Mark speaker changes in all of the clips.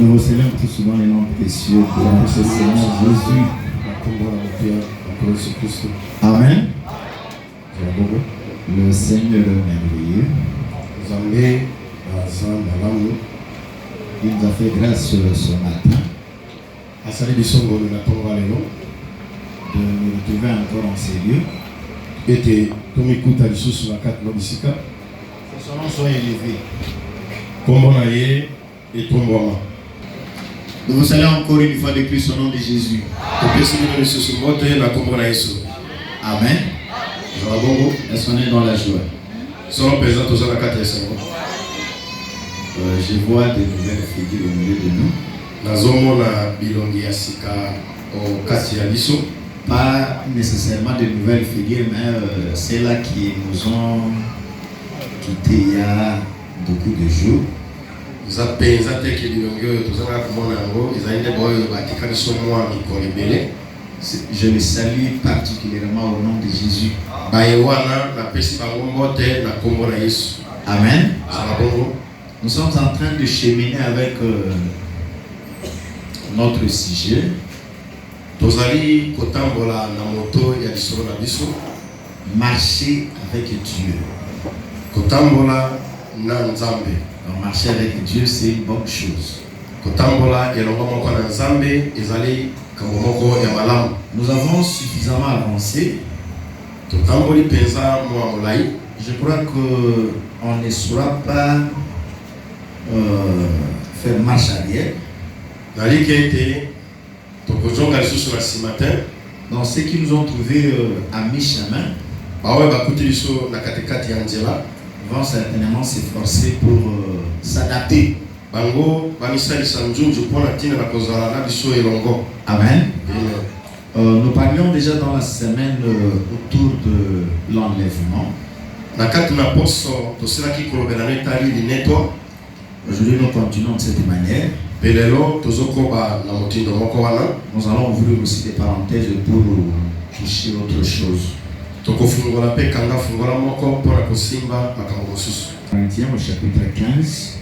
Speaker 1: Nous vous célébrons tout souvent les noms précieux de notre Seigneur Jésus. Amen. Le Seigneur merveilleux. Il nous a fait grâce ce matin de nous retrouver encore en ces lieux. Que son nom soit élevé. Nous vous saluons encore une fois de plus au nom de Jésus. Amen. Est-ce qu'on est dans la joie? Je vois des nouvelles figures au milieu de nous. Pas nécessairement de nouvelles figures, mais celles-là qui nous ont quittés il y a beaucoup de jours. Je les salue particulièrement au nom de Jésus. Amen. Nous sommes en train de cheminer avec notre sujet. Marcher avec Dieu. Marcher avec Dieu, c'est une bonne chose. Nous avons suffisamment avancé. Je crois qu'on ne saura pas faire marche arrière. Donc ceux qui nous ont trouvés à mi-chemin vont certainement s'efforcer pour s'adapter. Amen. Nous parlions déjà dans la semaine autour de l'enlèvement. Aujourd'hui, nous continuons de cette manière. Nous allons ouvrir aussi des parenthèses pour toucher autre chose. Corinthiens au chapitre 15.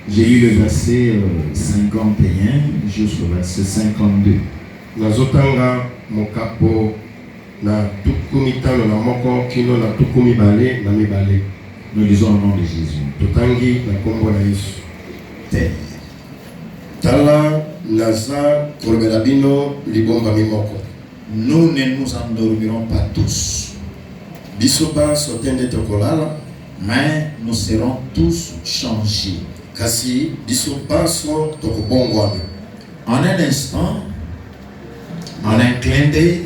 Speaker 1: J'ai lu le verset 51 jusqu'au verset 52. Nous lisons au nom de Jésus. Tel. Nous ne nous endormirons pas tous, mais nous serons tous changés. En un instant, en un clin d'œil,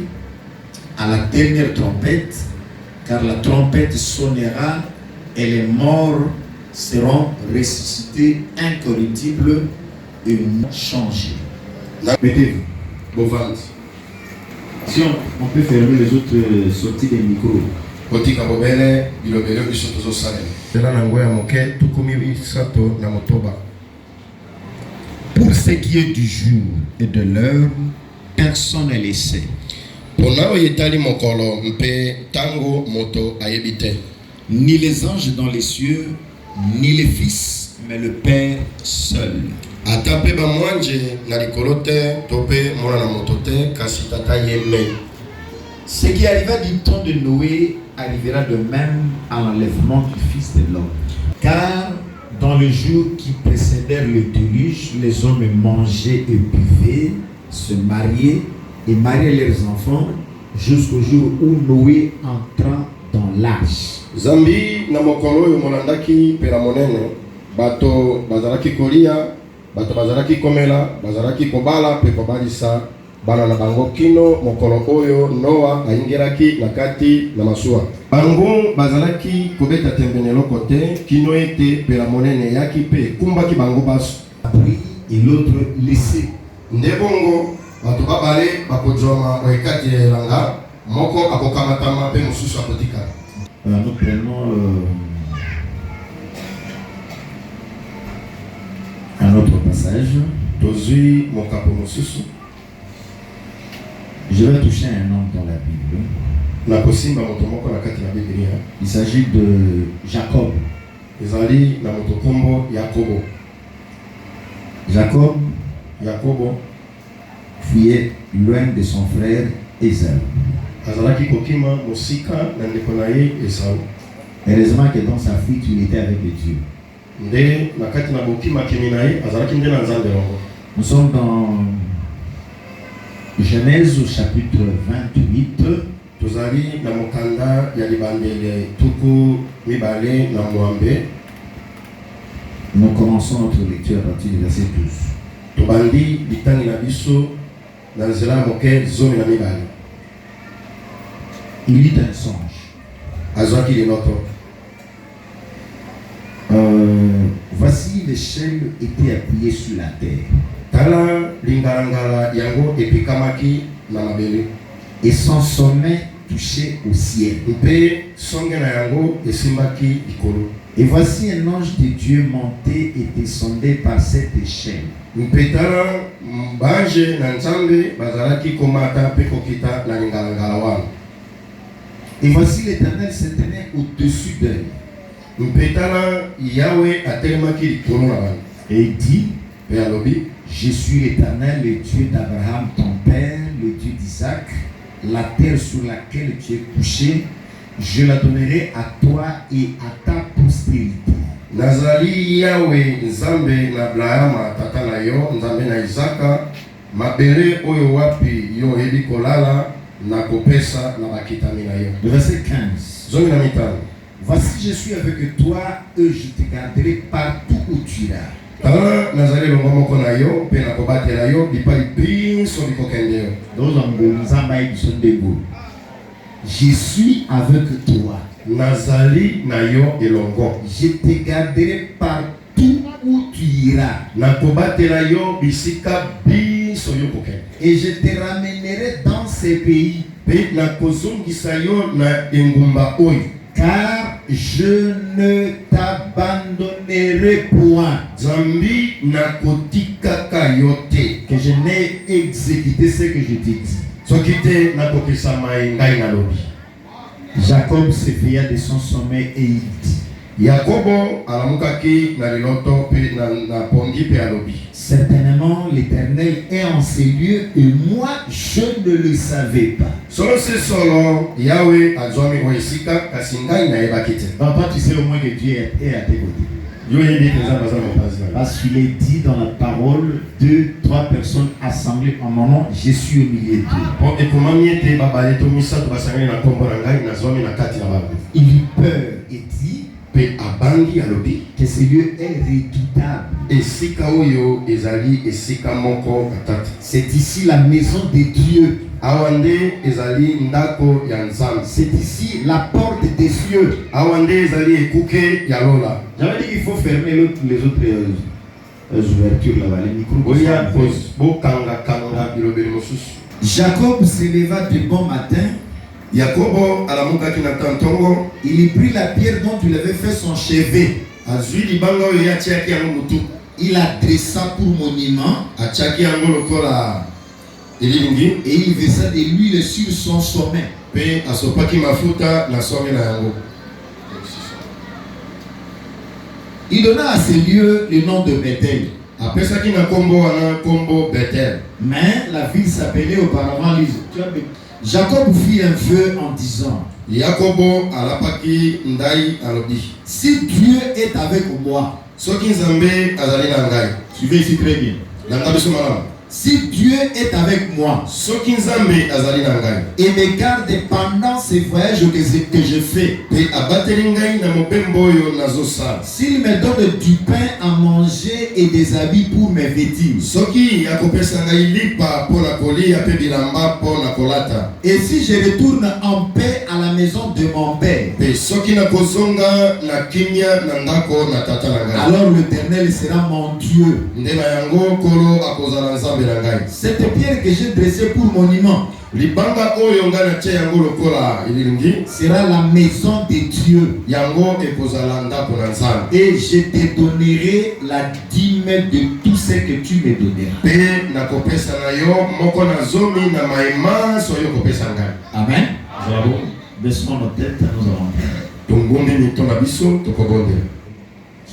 Speaker 1: à la dernière trompette, car la trompette sonnera et les morts seront ressuscités incorruptibles et changés. Mettez-vous. Si on peut fermer les autres sorties des micros. Pour ce qui est du jour et de l'heure, personne ne le sait. Ni les anges dans les cieux, ni les fils, mais le Père seul. Ce qui arriva du temps de Noé arrivera de même à l'enlèvement du Fils de l'homme. Car dans le jour qui précédèrent le déluge, les hommes mangeaient et buvaient, se mariaient et mariaient leurs enfants jusqu'au jour où Noé entra dans l'arche.
Speaker 2: Zambi na mokolo yo molandaki pela monene bato bazalaki kolia bato bazalaki komela bazalaki kobala pe kobalisa bana na bango kino mokolo oyo Noa aingeraki na kati na masuwa bango bazalaki kobeta tembenelo kote kino ete pela monene yaki pe kumbaki bango baso
Speaker 1: et l'autre laissé.
Speaker 2: Ndebongo bato babale bakozoma oekati elanga moko akokamatama pe mususu akotika.
Speaker 1: Nous prenons un autre passage. Je vais toucher un homme dans la Bible. Il s'agit de Jacob.
Speaker 2: ezali na motokombo Yakobo.
Speaker 1: Jacob fuyait loin de son frère Esaü.
Speaker 2: Azalaki kokima mosika na ndeko na ye Esau.
Speaker 1: Heureusement que dans sa fuite, il était avec Dieu.
Speaker 2: Nde na kati na bokima kimi na ye azalaki nde na Nzambe longo.
Speaker 1: Nous sommes dans Genèse au chapitre 28.
Speaker 2: Tozali na mokanda ya libandele tuku mibale na mwambe.
Speaker 1: Nous commençons notre lecture à partir du verset 12.
Speaker 2: Tobandi bitangi na biso na nzela moke zomi na mibale.
Speaker 1: Il eut un songe.
Speaker 2: Azwaki linoto.
Speaker 1: Voici l'échelle était appuyée sur la terre.
Speaker 2: Tala lingalangala yango epikamaki na mabele.
Speaker 1: Et son sommet touchait au ciel.
Speaker 2: Mpe songe na yango esimbaki likolo.
Speaker 1: Et voici un ange de Dieu montait et descendait par cette échelle.
Speaker 2: Mpe tala bange na Nzambe bazalaki komata mpe kokita na lingalangala wana.
Speaker 1: Et voici l'Éternel se tenait au-dessus d'elle.
Speaker 2: Mpe tala Yahweh atelemaki likolo na bana.
Speaker 1: Et il dit,
Speaker 2: Mpe alobi,
Speaker 1: je suis l'Éternel, le Dieu d'Abraham, ton père, le Dieu d'Isaac. La terre sur laquelle tu es couché, je la donnerai à toi et à ta postérité.
Speaker 2: Nazali Yahweh Nzambe na Abrahama tata na yo, Nzambe na Isaka, mabele oyo wapi yo ebi kolala na kopesa na bakitami na yo.
Speaker 1: Le verset 15.
Speaker 2: Zongi na mitano.
Speaker 1: Voici je suis avec toi et je te garderai partout où tu iras.
Speaker 2: Tala nazali longo moko na yo pe na kobatela yo bipai biso bikokende yo.
Speaker 1: Je suis avec toi.
Speaker 2: Nazali na yo elongo.
Speaker 1: Je te garderai partout où tu iras.
Speaker 2: Na kobatela yo bisika biso yo kokende.
Speaker 1: Et je te ramènerai dans ces pays.
Speaker 2: Pe na kozongisa yo na engumba oyo.
Speaker 1: Car je ne t'abandonnerai point.
Speaker 2: Zambi na kotika kayote.
Speaker 1: Que je n'ai exécuté ce que je t'ai dit.
Speaker 2: Sokite na kokisa mai ngai na lobi.
Speaker 1: Jacob s'effraya de son sommeil et il dit,
Speaker 2: Yakobo alamukaki na liloto pe na pongi pe alobi.
Speaker 1: Certainement l'Éternel est en ces lieux et moi je ne le savais pas.
Speaker 2: Solo se solo Yahweh azwami oisika kasi ngai na yebakite.
Speaker 1: Donc toi tu sais au moins que Dieu est à tes côtés.
Speaker 2: Yo yebi peza baza mopazi.
Speaker 1: Parce qu'il est dit dans la parole, 2-3 personnes assemblées en mon nom, je suis au milieu d'eux.
Speaker 2: Po ekomami ete babale to misato basangani na kombo na ngai na zwami na kati na babo.
Speaker 1: Il eut peur et dit
Speaker 2: Pe abangi alobi
Speaker 1: que ce lieu est redoutable.
Speaker 2: esika oyo ezali esika moko katata.
Speaker 1: C'est ici la maison de Dieu.
Speaker 2: Awande ezali ndako ya Nzambe.
Speaker 1: C'est ici la porte des cieux.
Speaker 2: Awande ezali ekuke ya lola.
Speaker 1: J'avais dit qu'il faut fermer les autres ouvertures là-bas, les micros.
Speaker 2: Oya bo kanga kanga bilobeli mosusu.
Speaker 1: Jacob se leva de bon matin.
Speaker 2: Yakobo alamukaki na tantongo.
Speaker 1: Il prit la pierre dont il avait fait son chevet.
Speaker 2: Azwi libanga oyo yatiaki yango mutu.
Speaker 1: Il la dressa pour monument.
Speaker 2: Atiaki yango lokola elilingi.
Speaker 1: Et il versa de l'huile sur son sommet.
Speaker 2: Pe asopaki mafuta na songe na yango.
Speaker 1: Il donna à ce lieu le nom de Bethel.
Speaker 2: Apesaki na kombo wana kombo Bethel.
Speaker 1: Mais la ville s'appelait auparavant Luz. Jacob fit un vœu en disant,
Speaker 2: Yakobo alapaki ndai alobi.
Speaker 1: Si Dieu est avec moi,
Speaker 2: Soki Nzambe azali na ngai.
Speaker 1: suivez ici très bien.
Speaker 2: Langa biso malamu.
Speaker 1: Si Dieu est avec moi
Speaker 2: Soki Nzambe azali na ngai.
Speaker 1: et me garde pendant ces voyages que je fais,
Speaker 2: Pe abateli ngai na mopembo oyo nazosala.
Speaker 1: s'il me donne du pain à manger et des habits pour mes vêtir,
Speaker 2: Soki akopesa ngai lipa mpo na kolia pe bilamba mpo na kolata.
Speaker 1: et si je retourne en paix à la maison de mon père,
Speaker 2: Pe soki nakozonga na kimia na ndako na tata na ngai.
Speaker 1: alors l'Éternel sera mon Dieu.
Speaker 2: Nde na yango kolo akozala nzambe na ngai.
Speaker 1: Cette pierre que j'ai dressée pour monument
Speaker 2: Libanga oyo ngai natia yango lokola elilingi.
Speaker 1: sera la maison de Dieu.
Speaker 2: Yango ekozala ndako na Nzambe.
Speaker 1: Et je te donnerai la dîme de tout ce que tu me donneras.
Speaker 2: Pe nakopesa na yo moko na zomi na maema soyo kopesa ngai.
Speaker 1: Amen.
Speaker 2: Bravo.
Speaker 1: Baissons nos têtes, nous allons prier.
Speaker 2: Tongombi mito na biso tokobondela.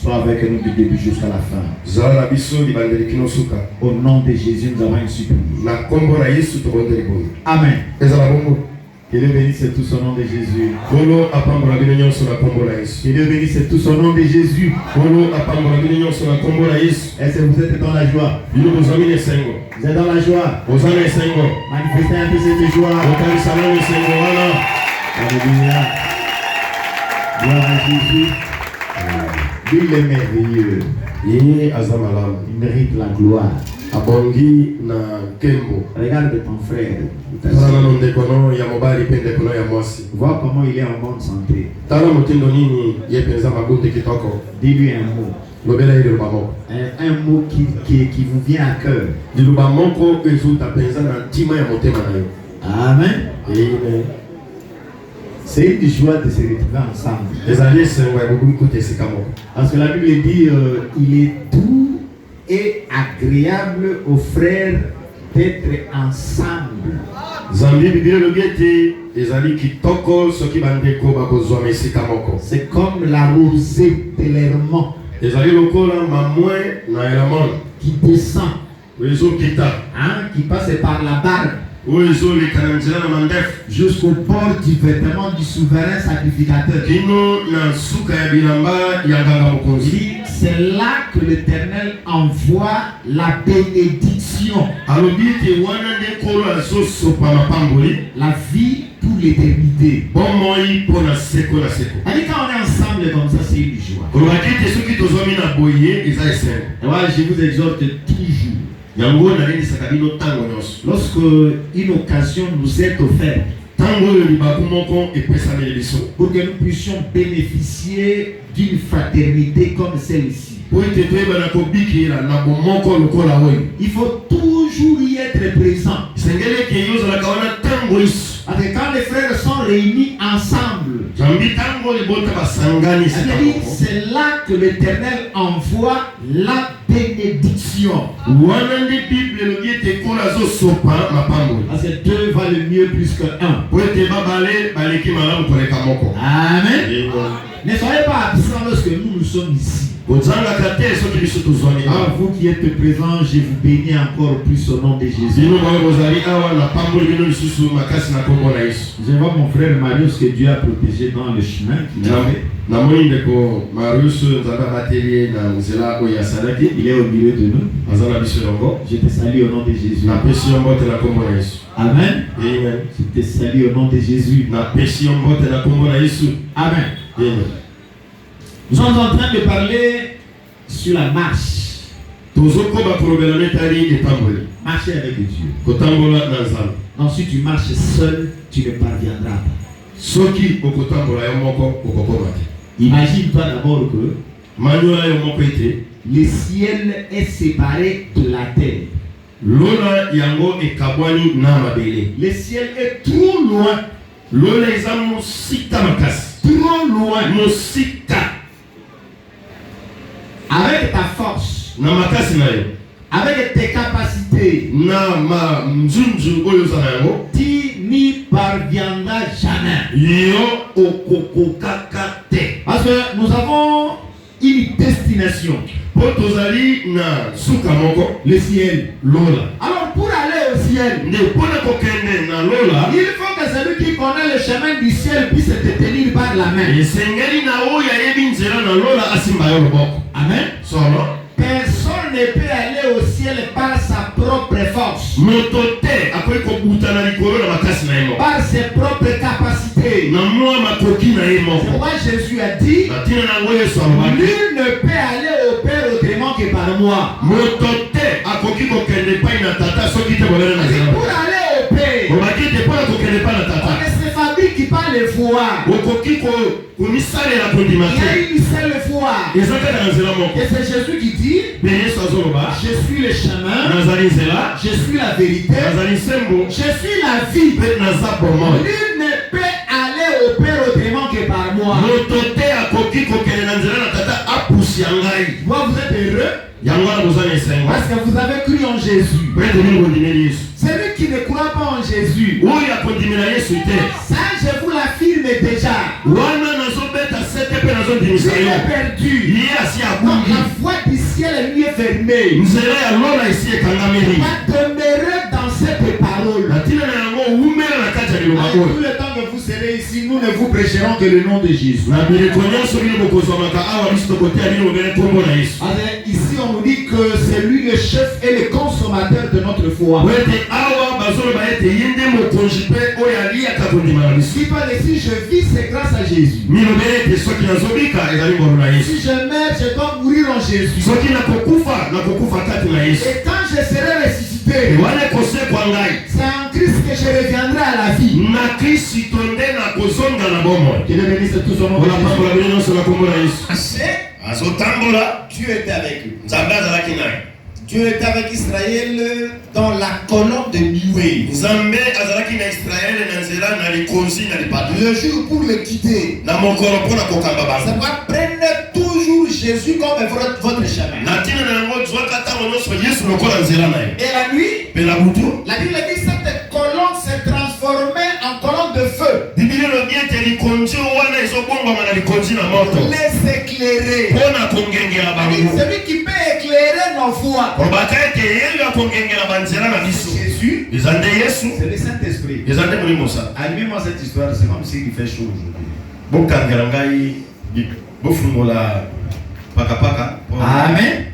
Speaker 1: Sois avec nous du début jusqu'à la fin.
Speaker 2: zala na biso libandeli kino suka.
Speaker 1: Au nom de Jésus, nous avons une supplique.
Speaker 2: Na kombo na Yesu tobondeli boye.
Speaker 1: Amen.
Speaker 2: Ezala bongo.
Speaker 1: Que Dieu bénisse tout son nom de Jésus.
Speaker 2: Kolo apambola bino nyonso na kombo na Yesu.
Speaker 1: Que Dieu bénisse tout son nom de Jésus.
Speaker 2: Kolo apambola bino nyonso na kombo na Yesu.
Speaker 1: Est-ce que vous êtes dans la joie?
Speaker 2: Bino bozami esengo.
Speaker 1: Vous êtes dans la joie?
Speaker 2: Ozana esengo.
Speaker 1: Manifestez un peu cette joie.
Speaker 2: Okanisa na esengo wana.
Speaker 1: Alléluia. Gloire à Jésus. Il est merveilleux.
Speaker 2: Yeye azamalamu.
Speaker 1: Il mérite la gloire.
Speaker 2: Abongi na kembo.
Speaker 1: Regarde ton frère.
Speaker 2: Tala na ndeko no ya mobali pe ndeko no ya mwasi.
Speaker 1: Vois comment il est en bonne santé.
Speaker 2: Tala motindo nini ye penza mabundi kitoko.
Speaker 1: Dis-lui un mot.
Speaker 2: Lobela ile lubamo.
Speaker 1: Un mot qui vous vient à cœur.
Speaker 2: Lubamo ko ezuta penza na ntima ya motema na yo.
Speaker 1: Amen.
Speaker 2: Amen.
Speaker 1: C'est une joie de se retrouver ensemble.
Speaker 2: Ezali sengo ya bobu kote sikamo.
Speaker 1: Parce que la Bible dit il est doux et agréable aux frères d'être ensemble.
Speaker 2: Zambi Bible lobete ezali kitoko soki bandeko bakozwa mesika moko.
Speaker 1: C'est comme la rosée de l'Hermon
Speaker 2: Ezali lokola mamwe na Hermon
Speaker 1: qui descend,
Speaker 2: wezo kita
Speaker 1: qui passe par la barbe
Speaker 2: wezo likananzela na mandef
Speaker 1: jusqu'au bord du vêtement du souverain sacrificateur.
Speaker 2: kino na suka ya bilamba ya nganga
Speaker 1: Il
Speaker 2: mokonzi.
Speaker 1: dit, c'est là que l'Éternel envoie la bénédiction,
Speaker 2: Alobi te wana nde kolo azosopa mapamboli
Speaker 1: la vie pour l'éternité.
Speaker 2: bomoi mpona seko na seko.
Speaker 1: C'est-à-dire, quand on est ensemble comme ça, c'est une joie.
Speaker 2: kolobaki te soki tozwami na boye eza esengo.
Speaker 1: Et voilà, je vous exhorte toujours,
Speaker 2: yango nalendisaka bino ntango nyonso.
Speaker 1: lorsque une occasion nous est offerte
Speaker 2: ntango oyo libaku moko epesameli biso
Speaker 1: pour que nous puissions bénéficier d'une fraternité comme celle-ci,
Speaker 2: po ete toyebana kobikela na bomoko lokola oyo,
Speaker 1: il faut toujours y être présent.
Speaker 2: esengeli eke yozalaka wana ntango iso.
Speaker 1: Parce que quand les frères sont réunis ensemble,
Speaker 2: jambi ntango libota basangani esika
Speaker 1: c'est-à-dire,
Speaker 2: moko
Speaker 1: c'est là que l'Éternel envoie la bénédiction.
Speaker 2: wana nde bible elobi ete kolo azosopa mapamboli
Speaker 1: Parce que deux valent mieux plus que un.
Speaker 2: po ete babale baleki malamu koleka moko.
Speaker 1: Amen. Ne soyez pas absents lorsque nous sommes ici.
Speaker 2: kozangaka te soki biso tozwami
Speaker 1: Alors,
Speaker 2: awa.
Speaker 1: vous qui êtes présents, je vous bénis encore plus au nom de Jésus.
Speaker 2: bino bayo bozali awa na pamboli bino lisusu makasi na kombo na yesu.
Speaker 1: Je vois mon frère Marius que Dieu a protégé dans le chemin qu'il a fait.
Speaker 2: namoni ndeko marius nzambe abateli ye na nzela oyo asalaki
Speaker 1: Il est au milieu de nous.
Speaker 2: aza na biso elongo.
Speaker 1: Je te salue au nom de Jésus.
Speaker 2: napesi yo mbote na kombo na yesu.
Speaker 1: Amen.
Speaker 2: Amen.
Speaker 1: Je te salue au nom de Jésus.
Speaker 2: napesi yo mbote na kombo na yesu.
Speaker 1: Amen.
Speaker 2: Amen.
Speaker 1: Nous sommes en train de parler sur la marche.
Speaker 2: tozokoba kolobela netali etamboli
Speaker 1: Marcher avec Dieu.
Speaker 2: kotambola na nzambe.
Speaker 1: Donc si tu marches seul, tu ne parviendras pas.
Speaker 2: soki okotambola yo moko okokoma te.
Speaker 1: Imagine-toi d'abord que
Speaker 2: manyola yo moko ete
Speaker 1: le ciel est séparé de la terre.
Speaker 2: lola yango ekabwani na mabele.
Speaker 1: Le ciel est trop loin.
Speaker 2: lola eza mosika makasi.
Speaker 1: Trop loin.
Speaker 2: mosika
Speaker 1: Avec ta force,
Speaker 2: na makasi na yo
Speaker 1: avec tes capacités,
Speaker 2: na manzunzu oyo oza na yango
Speaker 1: tu n'y parviendras jamais.
Speaker 2: yo okokokaka te.
Speaker 1: Parce que nous avons une destination,
Speaker 2: po tozali na suka moko
Speaker 1: le ciel.
Speaker 2: lola.
Speaker 1: Alors pour aller au ciel,
Speaker 2: nde mpona kokende na lola
Speaker 1: il faut que celui qui connaît le chemin du ciel puisse te tenir par la main.
Speaker 2: esengeli na oyo ayebi nzela na lola asimba yo loboko.
Speaker 1: Amen.
Speaker 2: solo
Speaker 1: Personne ne peut aller au ciel par sa propre force,
Speaker 2: moto te akoki kobutana likolo na makasi na ye moko
Speaker 1: par ses propres capacités.
Speaker 2: na mwa makoki na ye
Speaker 1: C'est
Speaker 2: moko.
Speaker 1: pourquoi Jésus a dit,
Speaker 2: na ntina na yango yesu alobaki
Speaker 1: nul ne peut aller au Père autrement que par moi.
Speaker 2: moto te akoki kokende epai na tata soki te bolele na
Speaker 1: C'est
Speaker 2: nzela.
Speaker 1: pour aller au Père.
Speaker 2: olobaki te mpona kokende epai na
Speaker 1: On
Speaker 2: tata
Speaker 1: ne se fabrique pas les voies.
Speaker 2: okoki komisalela kondima
Speaker 1: Il y a
Speaker 2: te.
Speaker 1: une seule voie.
Speaker 2: eza kaka na nzela moko.
Speaker 1: Et c'est Jésus qui dit,
Speaker 2: mpe yesu azoloba
Speaker 1: je suis le chemin,
Speaker 2: nazali nzela,
Speaker 1: je suis la vérité,
Speaker 2: nazali nsembo,
Speaker 1: je suis la vie.
Speaker 2: mpe naza bomoi.
Speaker 1: Nul ne peut aller au Père autrement que par moi.
Speaker 2: moto te akoki kokende na nzela na tata apusi ya ngai.
Speaker 1: Moi, vous êtes heureux
Speaker 2: yango wana boza na esengo
Speaker 1: parce que vous avez cru en Jésus.
Speaker 2: mpe toni kondimeli yesu.
Speaker 1: Celui qui ne croit pas en Jésus,
Speaker 2: oyo akondimela yesu te
Speaker 1: ça je vous l'affirme déjà,
Speaker 2: wana nazobeta sete
Speaker 1: Il est perdu. Non, la voie du ciel lui est fermée. Il va demeurer dans cette parole. Et tout le temps que vous serez ici, nous ne vous prêcherons que le nom de Jésus. Ici, on nous dit que c'est lui le chef et le consommateur de notre foi. Si toi si je vis, c'est grâce à Jésus. Si je meurs, je dois mourir en Jésus. Et quand je serai ressuscité, c'est en Christ que je reviendrai à la vie. Que Dieu bénisse tout son nom. Dieu était avec lui. Dieu était avec Israël dans la colonne de nuée. Le jour pour le quitter. Ça va prendre toujours Jésus comme votre chemin. Et la nuit, la Bible dit que cette colonne s'est transformée en colonne de feu. Laisse éclairer. Celui qui peut éclairer nos voies. Jésus, c'est le Saint-Esprit. Allumez-moi cette histoire, c'est comme s'il fait chaud aujourd'hui. Amen.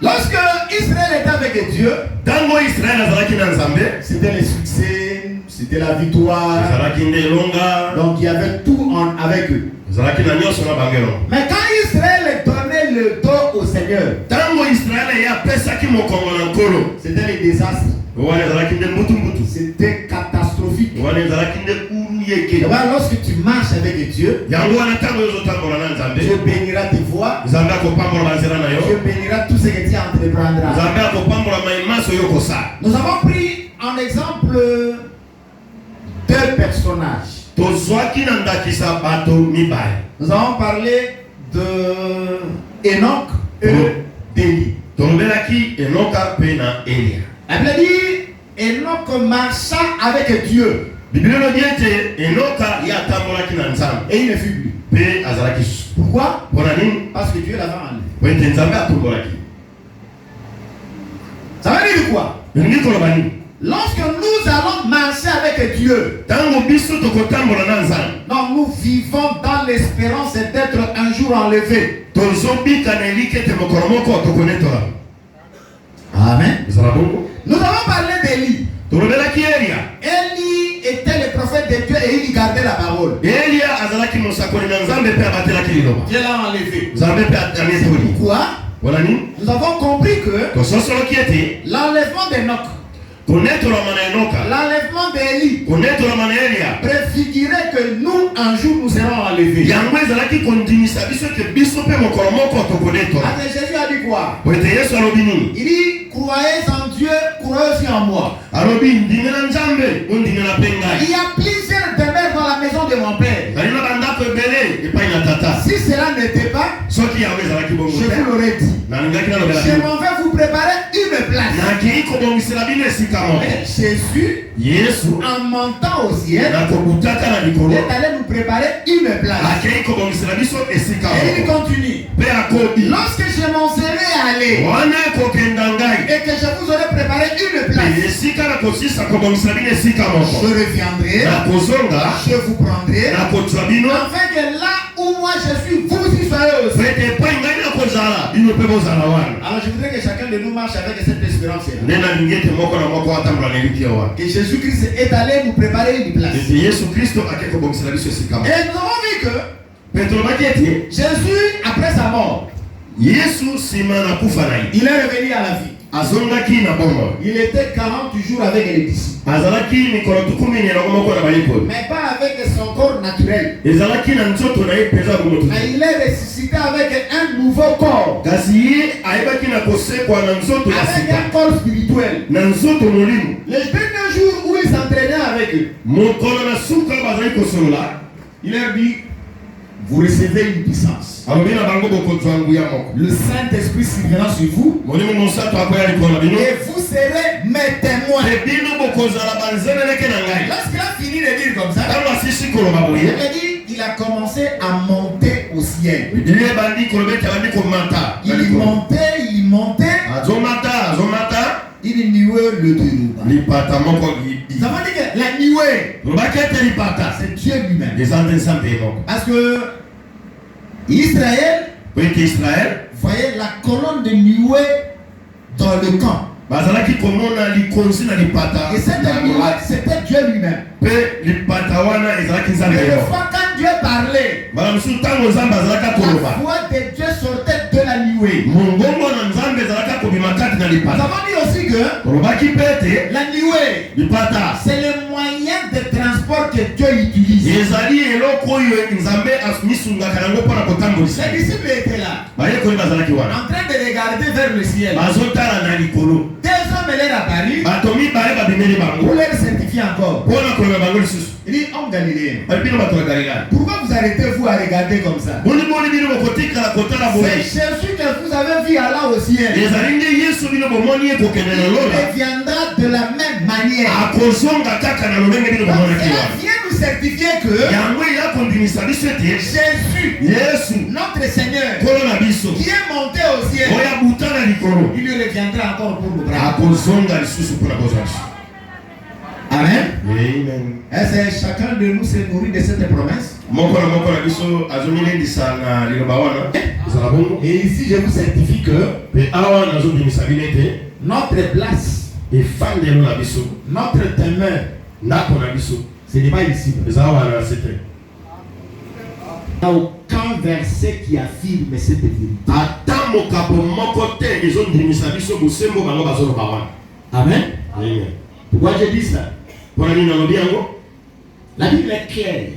Speaker 1: Lorsque Israël était avec Dieu, c'était le succès, c'était la victoire. Donc il y avait tout avec eux. Mais quand Israël donnait le dos au Seigneur, c'était le désastre. C'était catastrophique. Et voilà, lorsque tu marches avec Dieu, Dieu bénira tes voies. Dieu bénira tout ce que tu entreprendras. Nous avons pris en exemple deux personnages. Nous avons parlé de Enoch et d'Élie. La Bible dit Enoch marcha avec Dieu. Et il ne fut plus. Pourquoi? Parce que Dieu l'avait enlevé. Ça veut dire quoi? Lorsque nous allons marcher avec Dieu, non, nous vivons dans l'espérance d'être un jour enlevés. Amen. Nous avons parlé d'Élie. Élie était le prophète de Dieu et il gardait la parole. Dieu l'a enlevé. Pourquoi? Nous avons compris que l'enlèvement d'Enoch, l'enlèvement d'Élie préfigurait que nous un jour nous serons enlevés. Jésus a dit quoi? Il dit croyez en Dieu, croyez aussi en moi. Il y a plusieurs demeures dans la maison de mon père. Si cela n'était pas, je vous l'aurais dit. Je m'en vais vous préparer une place. Jésus, en montant au ciel, est allé nous préparer une place. Et il continue. Lorsque je m'en serai allé et que je vous aurai préparé une place, je reviendrai, je vous prendrai, afin que là où moi je suis, vous y soyez aussi. Alors je voudrais que chacun de nous marche avec cette espérance-là. Que Jésus-Christ est allé nous préparer une place. Et nous avons vu que Jésus, après sa mort, il est revenu à la vie. Il était 40 jours avec les disciples. Mais pas avec son corps naturel. Mais il est ressuscité avec un nouveau corps. Avec un corps spirituel. Les derniers jours où il s'entraînait avec eux, il leur dit vous recevez une puissance. Le Saint-Esprit surviendra sur vous. Et vous serez mes témoins. Lorsqu'il a fini de dire comme ça, il a dit il il a commencé à monter au ciel. Il montait. Il nuait le dérouba. Ça veut dire que la nuée, c'est Dieu lui-même. Parce que Israël voyait la colonne de nuée dans le camp. Et cette nuée, c'était Dieu lui-même. Et une fois quand Dieu parlait, la voix de Dieu sortait de la nuée. Nous avons dit aussi que la nuée, c'est le moyen de transport que Dieu utilise. Les disciples étaient là, en train de regarder vers le ciel. Deux hommes leur apparus pour leur certifier encore. Il dit, homme Galiléen, pourquoi vous arrêtez-vous à regarder comme ça? C'est Jésus que vous avez vu Allah au ciel. Il reviendra de la même manière. Donc, cela vient nous certifier que Jésus, notre Seigneur, qui est monté au ciel, il lui reviendra encore pour nous prendre. Amen. Est-ce que chacun de nous s'est nourri de cette promesse? Et ici je vous certifie que notre place, notre demeure, ce n'est pas ici. Il n'y a aucun verset qui affirme cette vérité. Amen. Pourquoi je dis ça? La Bible est claire.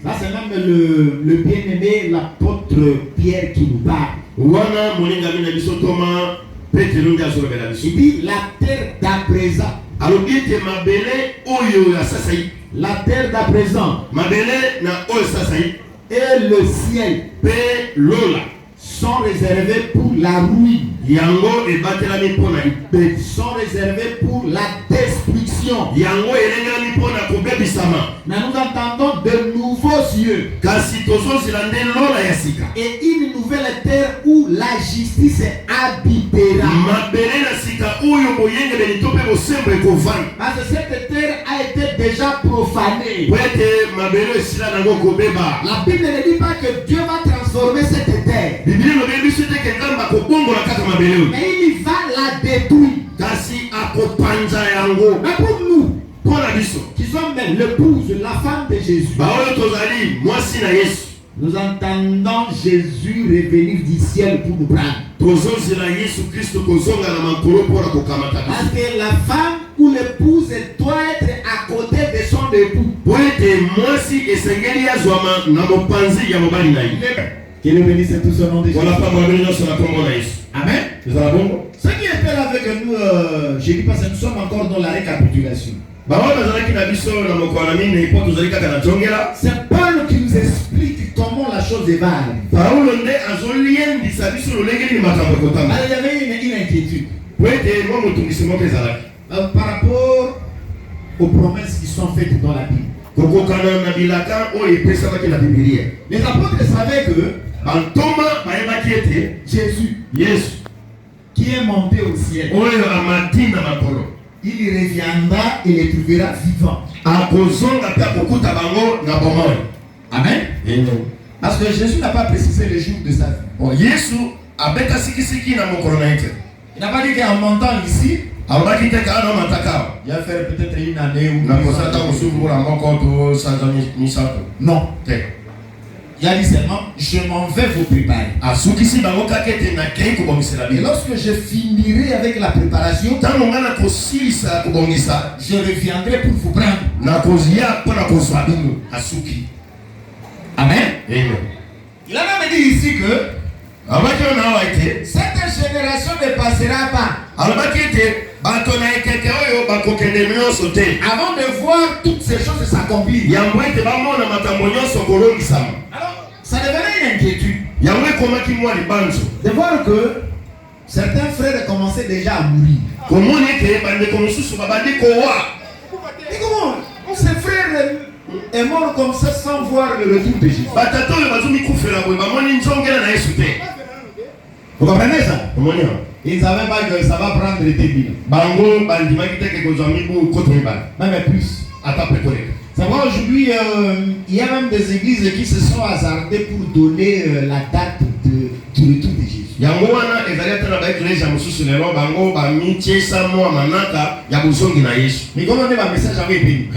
Speaker 1: Ça c'est même le bien-aimé, l'apôtre Pierre qui nous parle. Il dit la terre d'à présent. La terre d'à présent et le ciel sont réservés pour la ruine. Sont réservés pour la destruction. Mais nous entendons de nouveaux cieux et une nouvelle terre où la justice habitera. Parce que cette terre a été déjà profanée. La Bible ne dit pas que Dieu va transformer cette terre, mais il va la détruire. Mais pour nous qui sommes même l'épouse, la femme de Jésus, nous entendons Jésus revenir du ciel pour nous prendre. Parce que la femme ou l'épouse doit être à côté de son époux. Qu'il est béni, c'est tout ce nom de Jésus. Amen. Ceux qui étaient là avec nous, je dis pas que nous sommes encore dans la récapitulation. C'est Paul qui nous explique comment la chose est valable. Il y avait une inquiétude par rapport aux promesses qui sont faites dans la Bible. Les apôtres savaient que Jésus, qui est monté au ciel, il reviendra et les trouvera vivants. Amen. Parce que Jésus n'a pas précisé le jour de sa vie. Il n'a pas dit qu'en montant ici, il va faire peut-être une année ou deux. Non. Il a dit seulement, je m'en vais vous préparer. Et lorsque je finirai avec la préparation, je reviendrai pour vous prendre. Amen. Il a même dit ici que cette génération ne passera pas avant de voir toutes ces choses s'accomplir. Alors, ça devenait une inquiétude de voir que certains frères commençaient déjà à mourir. Et comment ces frères est mort comme ça sans voir le retour de Jésus. Vous comprenez ça? Ils ne savaient pas que ça va prendre 2000 ans. Même plus. Ça va, aujourd'hui, il y a même des églises qui se sont hasardées pour donner la date du retour de Jésus. Mais comment on est ma message avec lui?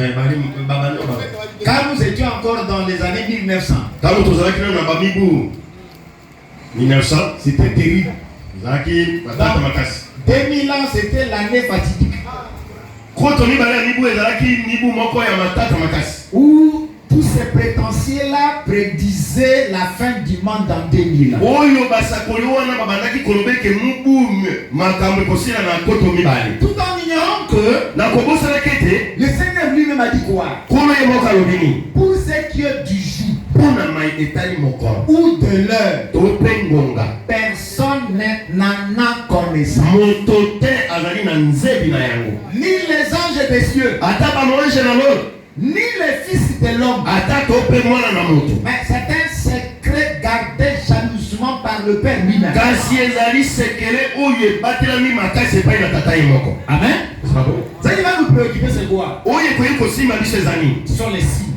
Speaker 1: Quand nous étions encore dans les années 1900, c'était terrible. 2000 ans, c'était l'année fatidique. Où tous ces prétentieux-là prédisaient la fin du monde dans 2000 ans. Tout en ignorant que le Seigneur lui-même a dit quoi? Pour ce qui est du jour ou de l'heure, personne n'en a connaissance. Ni les anges des cieux, ni les fils de l'homme. Mais c'est un secret gardé jalousement par le Père lui-même. Amen. Ça qui va nous préoccuper, c'est quoi? Ce sont les signes.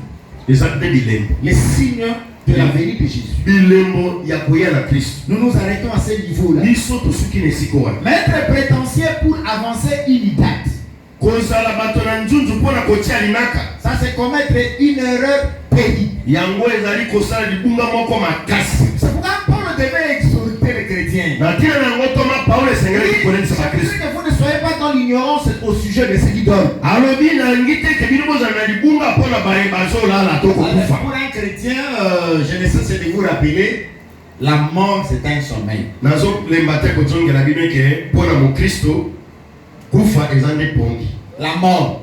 Speaker 1: Les signes de la venue de Jésus. Nous nous arrêtons à ce niveau-là. Mais être prétentieux pour avancer une date, ça c'est commettre une erreur pénible. C'est pourquoi Paul devait exhorter les chrétiens. Vous ne soyez pas dans l'ignorance au sujet de ces idoles. Pour un chrétien, je ne sais de vous rappeler, la mort c'est un sommeil. La mort,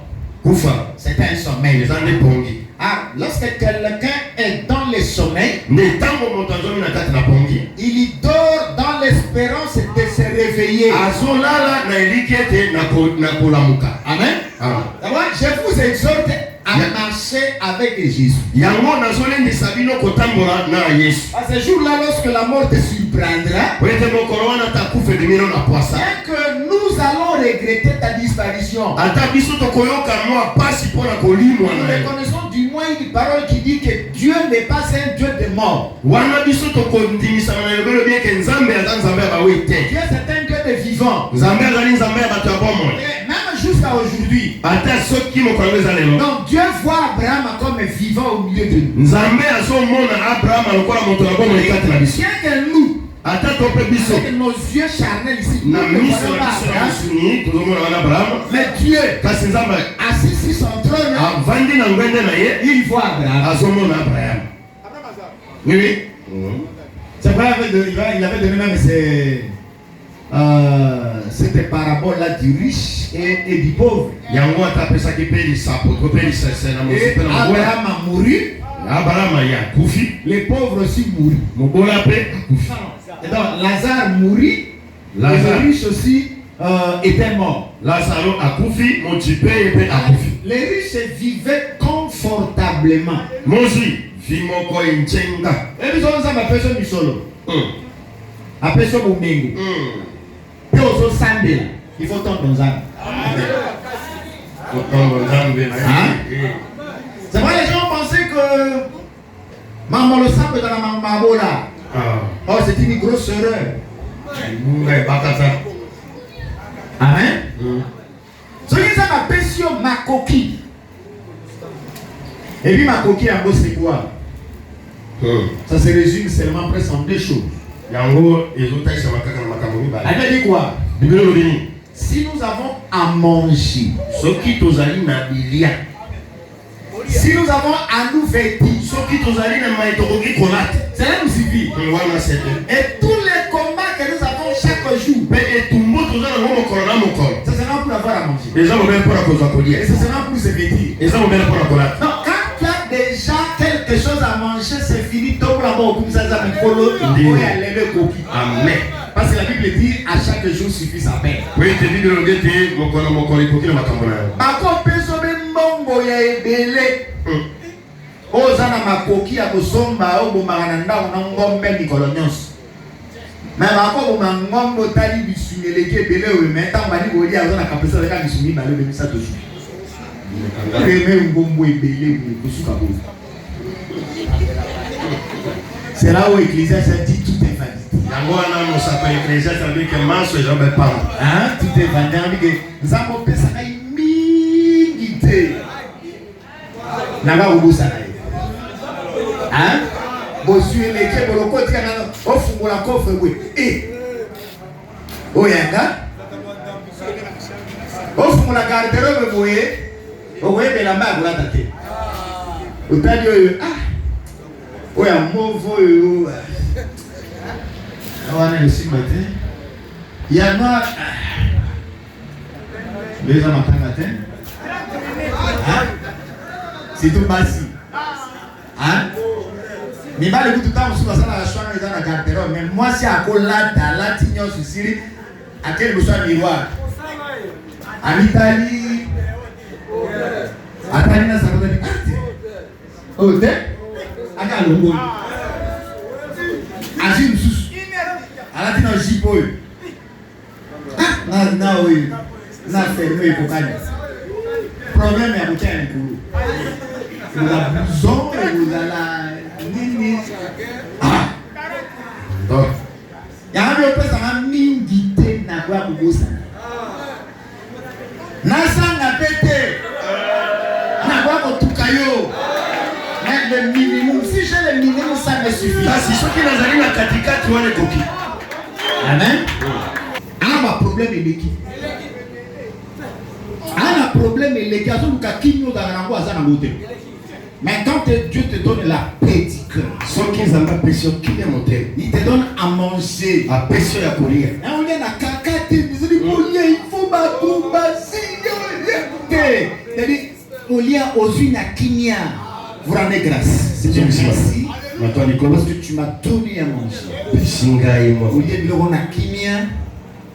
Speaker 1: c'est un sommeil. Ah, lorsque quelqu'un est dans le sommeil, il dort dans l'espérance de se réveiller. Amen. D'abord, je vous exhorte à marcher avec Jésus. À ce jour-là, lorsque la mort te surprendra, bien que nous allons regretter ta disparition, nous reconnaissons du moins une parole qui dit que Dieu n'est pas un Dieu de mort. Dieu c'est un Dieu de vivant. Même jusqu'à aujourd'hui. Donc Dieu voit Abraham comme vivant au milieu de nous. Bien que nous, avec nos yeux charnels ici, nous ne voyons pas Abraham, mais Dieu, assis sur son trône, il voit Abraham. Oui. C'est vrai, il avait donné même cette parabole-là du riche et du pauvre. Et Abraham a mouru. Les pauvres aussi mourent. Et donc Lazare mourut. Le riche aussi était mort. Les riches vivaient confortablement. Et nous avons ça personne du solo. Après ça, mon mengo. Et aux autres sandales, il faut tendre dans ça. C'est vrai, les gens pensaient que maman le sable dans la mambo là. Oh, c'est une grosse erreur. Amen. Ce qui est ma passion, ma coquille. Et puis ma coquille en gros c'est quoi? Ça se résume seulement presque en deux choses. Elle dit quoi? Si nous avons à manger, si nous avons à nous vêtir, cela nous suffit. Et tous les combats que nous avons chaque jour, ça sera pour avoir à manger. Et ça sera pour se vêtir. Donc quand tu as déjà quelque chose à manger, c'est fini. Amen. Parce que la Bible dit à chaque jour suffit sa peine. makoki ya kosomba obomaka na ndako na ngombe mikolo nyonso. Mais encore ma ngombe tali bisuni eleki ebele oyo mais ntango bali kolia azo na kapesa leka bisuni bale obemisa tosu. Eme ngombo ebele kosuka boye. C'est là où Ecclésiaste dit tout est vanité.
Speaker 2: Yango wana mosaka Ecclésiaste avec que manso et jamais pas.
Speaker 1: Hein, tout est vanité avec que nzambo pesa na mingi te. Nanga ubusa na ye. Hein? Bosu eleke boloko tika na ofungola coffre bwe. Oyanga? Ofungola garde-robe bwe. Owe belamba akolata te. Otali oyo oya movo yo. Awana esimba te. Ya noir. Les hommes attendent te. Hein? C'est tout basi. Hein? Mais bah le tout temps sur ça la chambre dans la garde-robe mais moi c'est à colata la tignon sur Syrie à quel besoin miroir. En Italie. Atani na salon de arte. Oh te? Aka longo. Azim sus. Ala tina jipo. Na oui. Na fermé pour gagner. Problème ya boutin pour. Vous avez blouson et vous avez la nini. Donc, il y a un peu de mingi na kwa kubusa. Nasanga pete. Na kwa kotukayo. Mais le minimum, si j'ai le minimum, ça me suffit.
Speaker 2: Parce que ceux qui nous arrivent à Katika, tu vois les coquilles.
Speaker 1: Amen. Ah, ma problème est l'équipe. Ah, le problème est l'équipe. Mais quand Dieu te donne la paix du cœur, il te donne à manger, à pêcher, à courir. Il faut vous rendez grâce. C'est Dieu merci. Parce que tu m'as donné à manger. Au lieu de l'eau na kimia,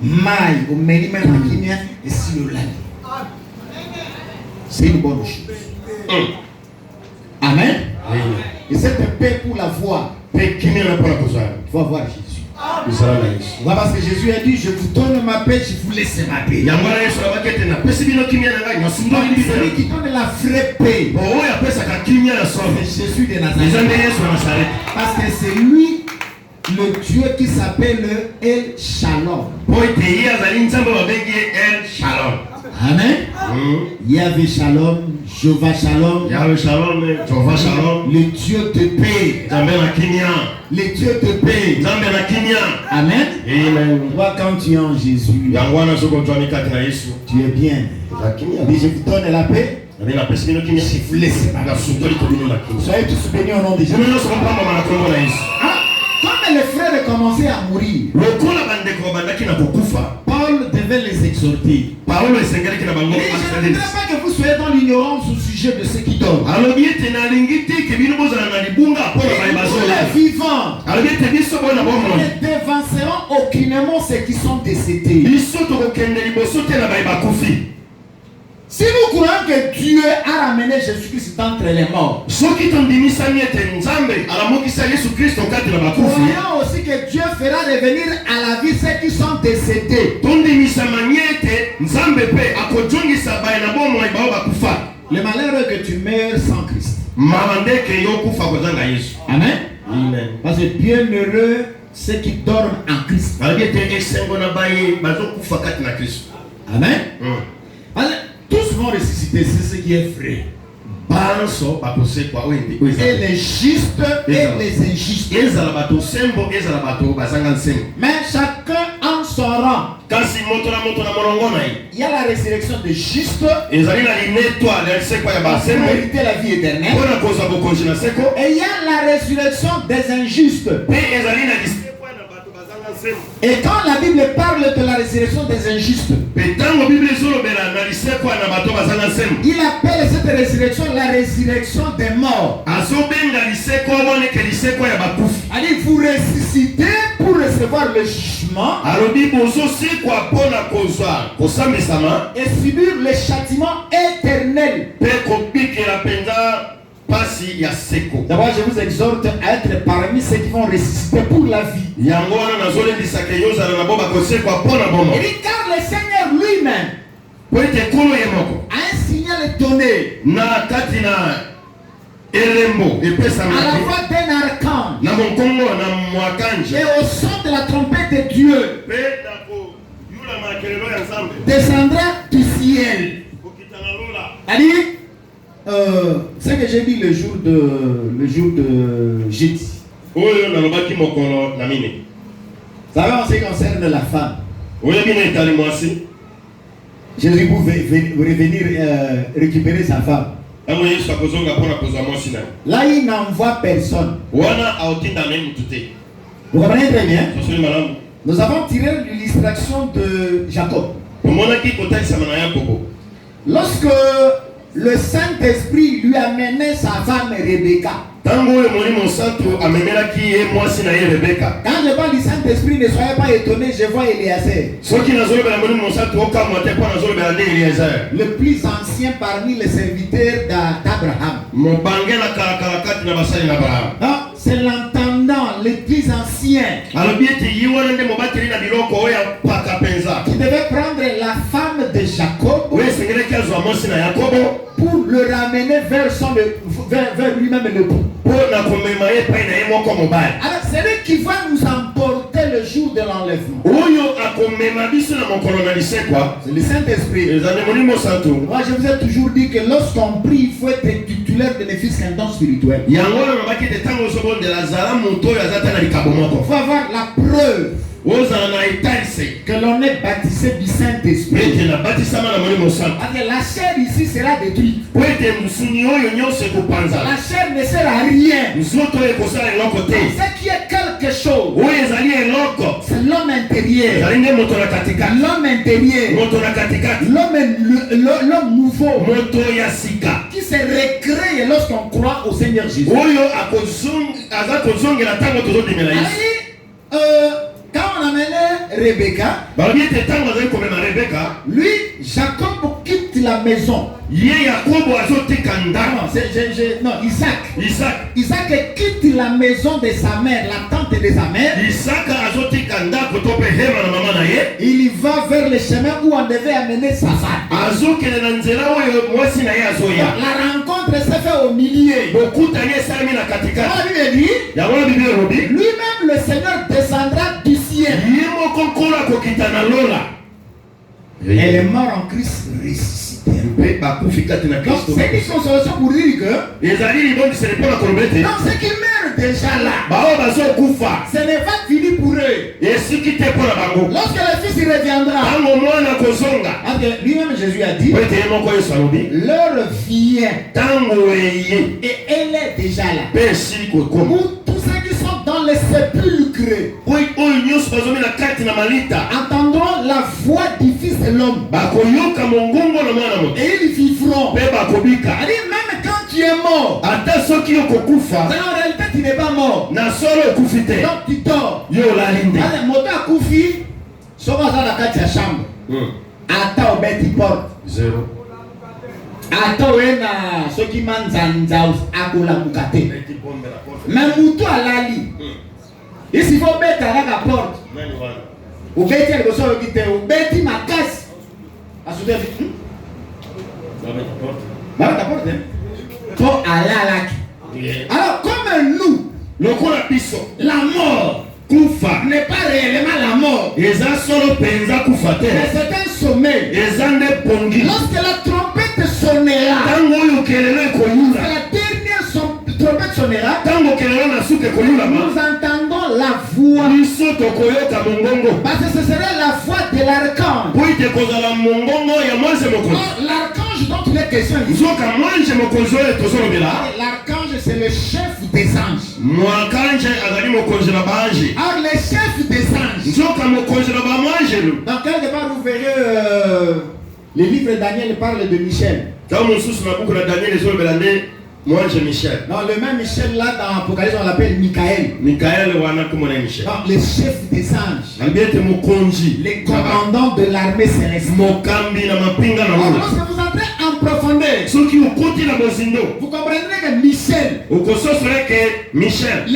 Speaker 1: maï, au menu même na kimia, et si le lac. C'est une bonne chose. Amen. Et cette paix pour la voir. Paix qui n'est pas la besoin. Tu vas voir Jésus. Parce que Jésus a dit, je vous donne ma paix, je vous laisse ma paix. Celui qui donne la vraie paix, c'est Jésus de Nazareth. Parce que c'est lui le Dieu qui s'appelle El Shalom. Amen. Yahvé Shalom, Jehovah Shalom.
Speaker 2: Yahvé Shalom, Jehovah Shalom.
Speaker 1: Le Dieu de paix. Le Dieu de paix. Amen.
Speaker 2: Amen.
Speaker 1: Toi, quand tu es en Jésus, tu es bien. Mais je vous donne la paix. Je vous laisse ma paix. Soyez tous bénis au nom de Jésus. Quand les frères commençaient à mourir, Paul devait les exhorter. Je ne voudrais pas que vous soyez dans l'ignorance au sujet de ce qui dort. Les vivants ne dévanceront aucunement ceux qui sont décédés. Si nous croyons que Dieu a ramené Jésus-Christ d'entre les morts, croyons aussi que Dieu fera revenir à la vie ceux qui sont décédés. Le malheur est que tu meurs sans Christ. Amen.
Speaker 2: Amen.
Speaker 1: Parce que bienheureux ceux qui dorment en Christ. Amen. Tous vont ressusciter, c'est ce qui est vrai. Et les justes et les injustes. Mais chacun en son rang. Il y a la résurrection des justes pour mériter la vie éternelle. Et il y a la résurrection des injustes. Et quand la Bible parle de la résurrection des injustes, il appelle cette résurrection la résurrection des morts. Allez, vous ressuscitez pour recevoir le jugement et subir le châtiment éternel. D'abord, je vous exhorte à être parmi ceux qui vont résister pour la vie. Il dit car le Seigneur lui-même a un signal donné à la voix d'un archange et au son de la trompette de Dieu descendra du ciel. C'est ce que j'ai dit le jour de jeudi. Vous savez, en ce qui concerne la femme, Jésus pouvait revenir récupérer sa femme. Là, il n'envoie personne. Vous comprenez très bien? Nous avons tiré l'illustration de Jacob. Lorsque le Saint-Esprit lui amenait sa femme Rebecca. Quand je parle du Saint-Esprit, ne soyez pas étonnés, je vois Eliezer. Le plus ancien parmi les serviteurs d'Abraham. C'est l'entendant, le plus ancien, qui devait prendre la femme de Jacob pour le ramener vers lui-même le bout. Alors c'est lui qui va nous emporter le jour de l'enlèvement. C'est le Saint-Esprit. Moi je vous ai toujours dit que lorsqu'on prie, il faut être titulaire de l'église qu'un don spirituel. Il faut avoir la preuve que l'on est baptisé du Saint-Esprit. La chair ici sera détruite. La chair ne sert à rien. Ce qui est quelque chose, c'est l'homme intérieur. L'homme intérieur. L'homme nouveau qui se recrée lorsqu'on croit au Seigneur Jésus. Quand on amenait Rebecca, lui, Jacob quitte la maison. Non, Isaac quitte la maison de sa mère, la tente de sa mère. Il va vers le chemin où on devait amener sa femme. La rencontre s'est faite au milieu. Lui-même, le Seigneur descendra du ciel. Elle est morte en Christ ressuscité. Donc c'est une consolation pour dire que non, ceux qui meurent déjà là, ce n'est pas fini pour eux. Lorsque le Fils reviendra, lui-même Jésus a dit, l'heure vient et elle est déjà là. Pour tous ceux qui sont dans les sépulcres entendront la voix du Fils de l'homme et ils vivront. Même quand tu es mort, en réalité tu n'es pas mort. Donc tu dors. Moto a koufi, soba dans la chambre. Ata obeti porte. Zéro. Ata wena ceux qui manzanza akola mukate. Mais muto alali. Ici faut mettre à la porte. Ou beti elle goso okite, ou beti makasi. Asude. La porte. Pour aller à la. Alors comme nous, la mort n'est pas réellement la mort. Mais c'est un sommeil. Lorsque la trompette sonnera, la dernière trompette sonnera, nous entendons la voix. Parce que ce serait la voix de l'archange. L'archange dont il est question ici. L'archange c'est le chef des anges. Alors le chef des anges. Dans quelque part vous verrez le livre de Daniel parle de Michel. Non, le même Michel là dans l'Apocalypse on l'appelle Michael. Non, le chef des anges. Les commandants de l'armée céleste. Alors, lorsque vous entrez en profondeur, vous comprendrez que Michel, le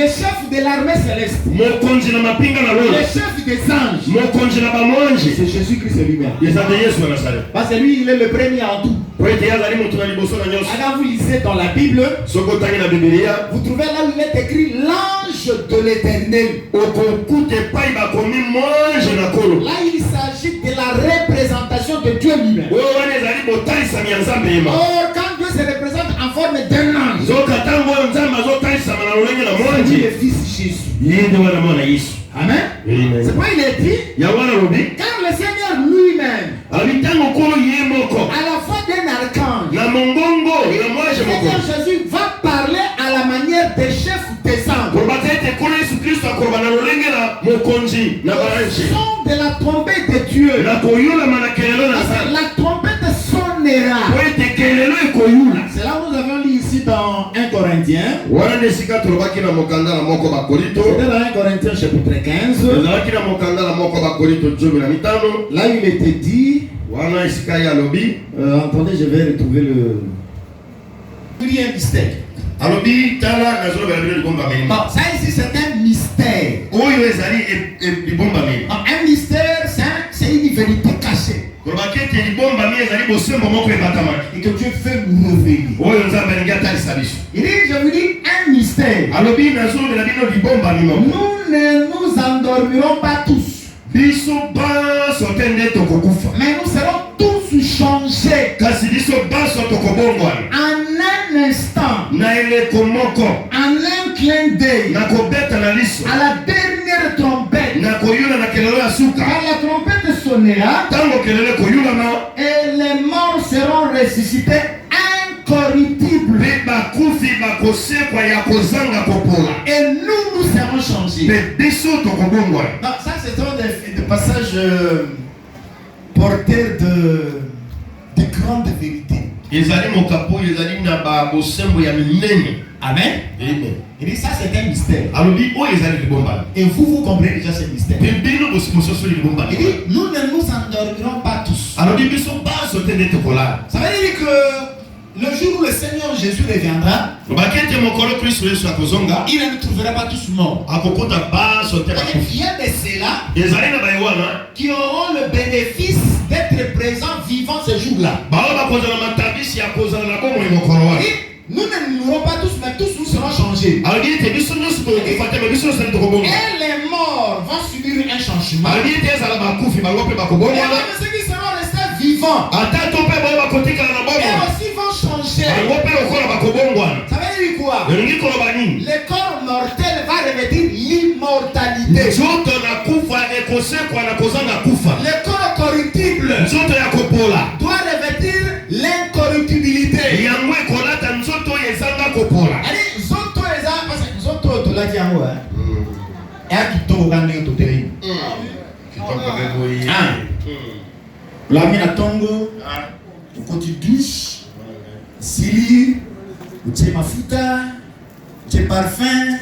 Speaker 1: chef de l'armée céleste, le chef des anges, c'est Jésus-Christ lui-même. Parce que lui, il est le premier en tout. Quand vous lisez dans la Bible, vous trouvez là où il est écrit l'ange de l'Éternel. Là, il s'agit de la représentation de Dieu lui-même. Or, quand Dieu se représente en forme d'un ange, c'est le Fils Jésus. Amen. C'est pourquoi il est dit, car le Seigneur lui-même, à la fois d'un archange, le Seigneur Jésus va parler à la manière des chefs des anges. Le son de la trompette de Dieu. La trompette sonnera. C'est là où nous avons lu ici dans 1 Corinthiens. C'était dans 1 Corinthiens chapitre 15. Là il était dit, attendez, je vais retrouver le... Il y a un mystère. Ça ici c'est un mystère. Un mystère, c'est une vérité cachée. Et que Dieu fait nous révéler. Il dit, je vous dis, un mystère. Nous ne nous endormirons pas tous, mais nous serons tous changés en un instant, en un clin d'œil, à la dernière trompette. Quand la trompette sonnera, et les morts seront ressuscités incorruptibles, et nous serons changés. Donc ça c'est un des passages porteurs de grandes vérités. Amen. Il dit ça c'est un mystère. Et vous comprenez déjà ce mystère. Il dit nous ne nous endormirons pas tous. Ça veut dire que le jour où le Seigneur Jésus reviendra, il ne nous trouvera pas tous morts. Il y a de ceux-là qui auront le bénéfice d'être présents vivants ce jour-là. Nous ne mourrons pas tous, mais tous nous serons changés. Et les morts vont subir un changement. Et même ceux qui seront restés vivants, et aussi vont changer. Ça veut dire quoi? Le corps mortel va revêtir l'immortalité. Le corps corruptible doit revêtir l'incorruptibilité. La mina tongo, ukoti douche, sili, utie mafuta, utie parfum,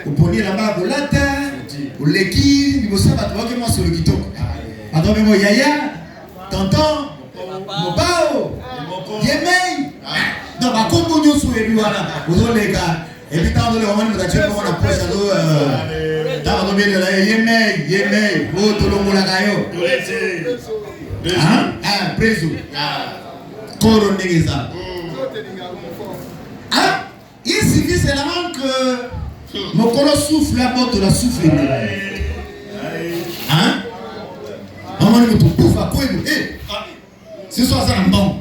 Speaker 1: uponi la bagolata, uleki, libosaba tuwake mwa solo kitoko. Adome mo yaya, tonton, mobao, yemei. Donc à comme nous sommes et puis voilà, vous avez les gars. Et puis tant de les moments où tu as on approche à l'eau, tant de bien de la yemei, oh tout le monde la gaio. Ah, préso. Coroneza. Ah, il suffit seulement que mon colo souffle la porte la souffle. Hein? Maman ne me trouve pas quoi. Eh, ce soir ça bon.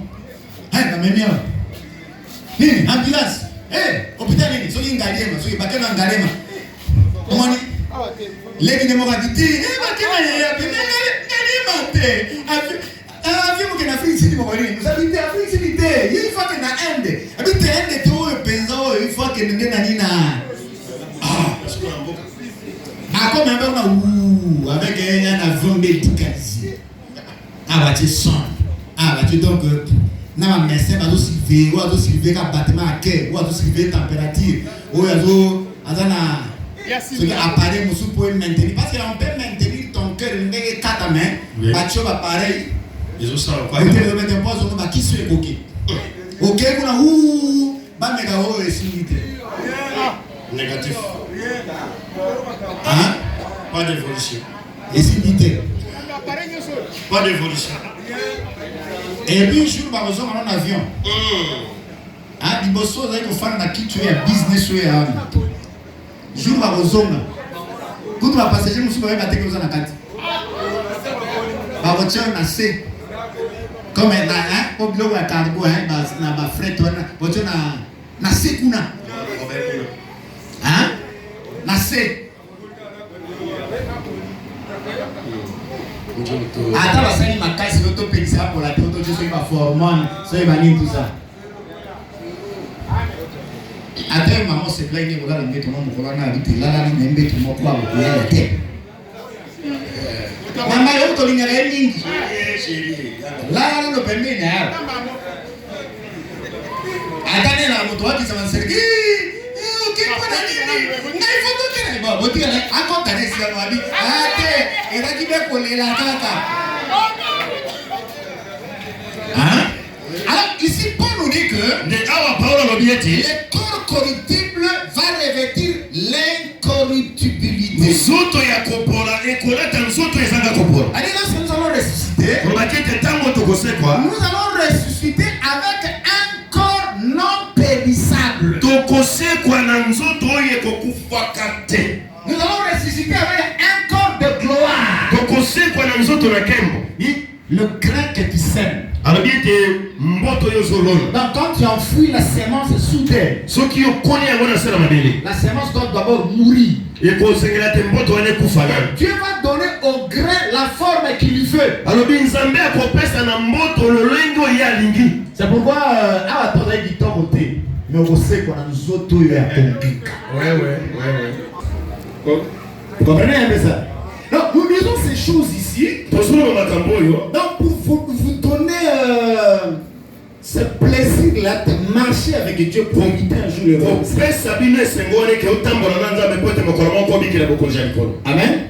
Speaker 1: Hein, la même bien. Nini, ambulance. Eh, hôpital nini, soki ngalema, soki bakena ngalema. Omoni? Leki ne moka diti, bakena ya ngalema te. Avi mo kena Afrique sidi mo bali. Nous habite Afrique sidi te. Il faut que na ende. Habite ende to penza o, il faut que ngena nina. Comme un peu avec un avion médicarisé. Ah, bah, tu sens. Ah, bah, tu donc. Na médecin va surveiller ou va surveiller un bâtiment à quai ou va surveiller température ou azana ce qui appareil musu pour maintenir parce qu'on peut maintenir ton cœur avec 4 mains batcho va pareil ils ont ça quoi ils te mettent un poids sur qui se évoquer Ok, kuna huu bamega ho esilite.
Speaker 2: Négatif.
Speaker 1: Hein?
Speaker 2: Pas d'évolution.
Speaker 1: Esilite.
Speaker 2: Pas d'évolution.
Speaker 1: Et puis jour ba besoin en avion. Ah, liboso za ko fana na kitu ya business we ya. Jour ba besoin. Kutu ba passager musu ba bateke za na kati. Ba voiture na C. Comme na au bloc à cargo na ba fret wana voiture na C kuna. Hein? Na C. Ata basani makasi loto pekisa pour la toto je pas formone, c'est bani tout ça. Ata maman se plaît que voilà ngeto mo ko na biti la ni mbeto mo kwa ko ya te. Mama yo to lingere mingi. La no pembeni hapo. Ata nena mtu waki sama sergi. Kwa nini? Ngai foto tena ba boti ala ako tane sio wabi. Ate era kibe kolela kaka. Hein? Alors ici Paul nous dit que le corps corruptible va revêtir l'incorruptibilité. Nous allons ressusciter. Nous allons ressusciter avec un corps non périssable. Nous allons ressusciter avec un corps de gloire. Le grain que tu sèmes. Donc quand tu enfouis la semence sous terre, la semence doit d'abord mourir. Dieu va donner au grain la forme qu'il lui veut. C'est pourquoi mais on sait qu'on a nous autres vous comprenez un peu ça? Donc nous lisons ces choses ici. Donc pour vous donner ce plaisir-là de marcher avec Dieu pour éviter un jour le Amen.